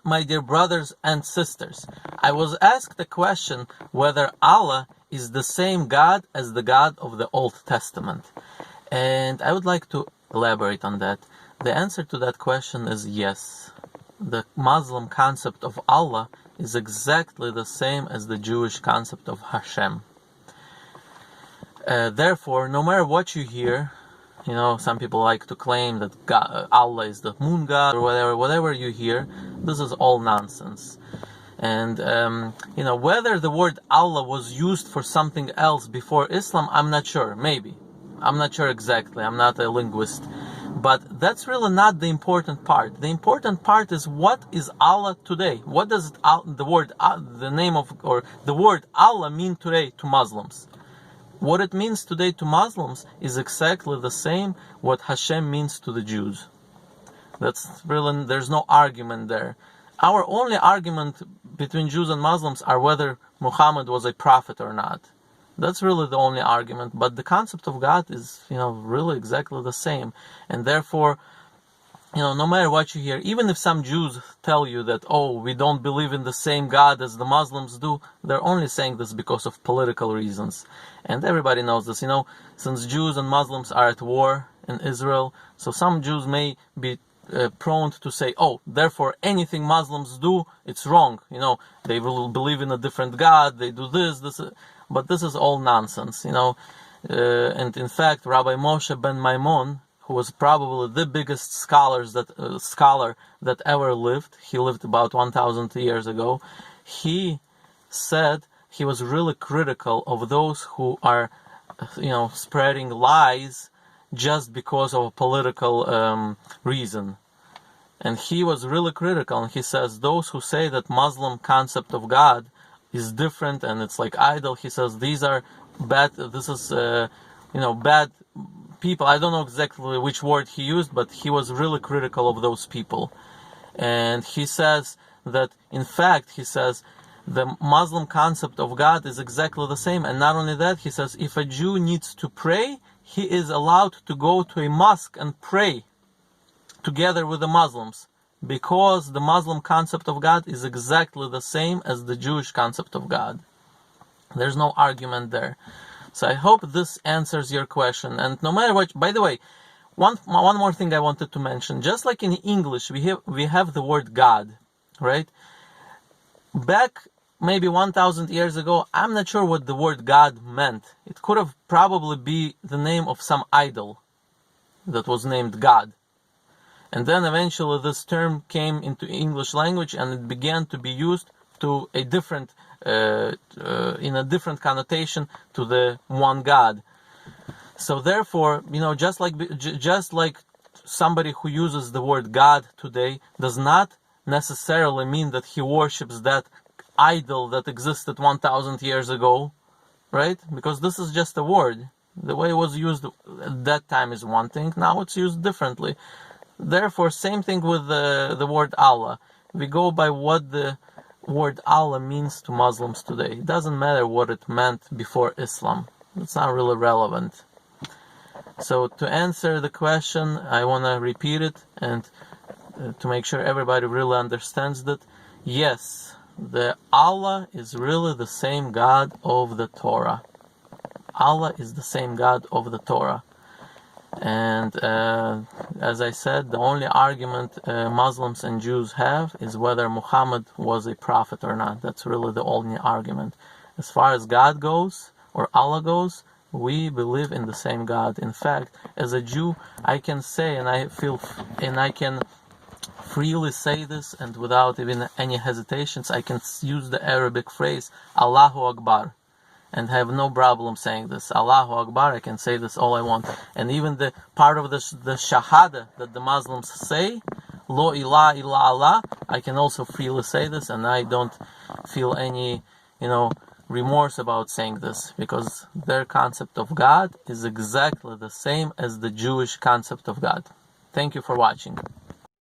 My dear brothers and sisters, I was asked a question whether Allah is the same God as the God of the Old Testament. And I would like to elaborate on that. The answer to that question is yes. The Muslim concept of Allah is exactly the same as the Jewish concept of Hashem. Therefore, no matter what you hear, some people like to claim that Allah is the moon god or whatever you hear, this is all nonsense. And, whether the word Allah was used for something else before Islam, I'm not sure. Maybe. I'm not sure exactly. I'm not a linguist. But that's really not the important part. The important part is, what is Allah today? What does the word Allah mean today to Muslims? What it means today to Muslims is exactly the same what Hashem means to the Jews. There's no argument there. Our only argument between Jews and Muslims are whether Muhammad was a prophet or not. That's really the only argument. But the concept of God is, really exactly the same. And therefore, no matter what you hear, even if some Jews tell you that, we don't believe in the same God as the Muslims do, they're only saying this because of political reasons. And everybody knows this, since Jews and Muslims are at war in Israel, so some Jews may be prone to say, therefore anything Muslims do, it's wrong. They will believe in a different God, they do this, but this is all nonsense, And in fact, Rabbi Moshe ben Maimon, who was probably the biggest scholar that ever lived. He lived about 1,000 years ago. He said he was really critical of those who are, spreading lies just because of a political reason. And he was really critical. And he says those who say that Muslim concept of God is different and it's like idol, he says these are bad. This is bad people. I don't know exactly which word he used, but he was really critical of those people. And he says that, in fact, the Muslim concept of God is exactly the same. And not only that, he says if a Jew needs to pray, he is allowed to go to a mosque and pray together with the Muslims, because the Muslim concept of God is exactly the same as the Jewish concept of God. There's no argument there. So I hope this answers your question. And no matter what, by the way, one more thing I wanted to mention. Just like in English, we have the word God, right? Back maybe 1,000 years ago, I'm not sure what the word God meant. It could have probably be the name of some idol that was named God. And then eventually this term came into English language and it began to be used to a different in a different connotation to the one God. So therefore, just like somebody who uses the word God today does not necessarily mean that he worships that idol that existed 1,000 years ago, right? Because this is just a word. The way it was used at that time is one thing, now it's used differently. Therefore, same thing with the word Allah. We go by what the word Allah means to Muslims today. It doesn't matter what it meant before Islam. It's not really relevant. So to answer the question, I want to repeat it and to make sure everybody really understands that. Yes, the Allah is really the same God of the Torah. Allah is the same God of the Torah. And as I said, the only argument Muslims and Jews have is whether Muhammad was a prophet or not. That's really the only argument. As far as God goes, or Allah goes, we believe in the same God. In fact, as a Jew, I can say, and I can freely say this, and without even any hesitations, I can use the Arabic phrase, Allahu Akbar, and have no problem saying this. Allahu Akbar, I can say this all I want. And even the part of the Shahada that the Muslims say, Lo ilaha illa Allah, I can also freely say this, and I don't feel any, remorse about saying this, because their concept of God is exactly the same as the Jewish concept of God. Thank you for watching.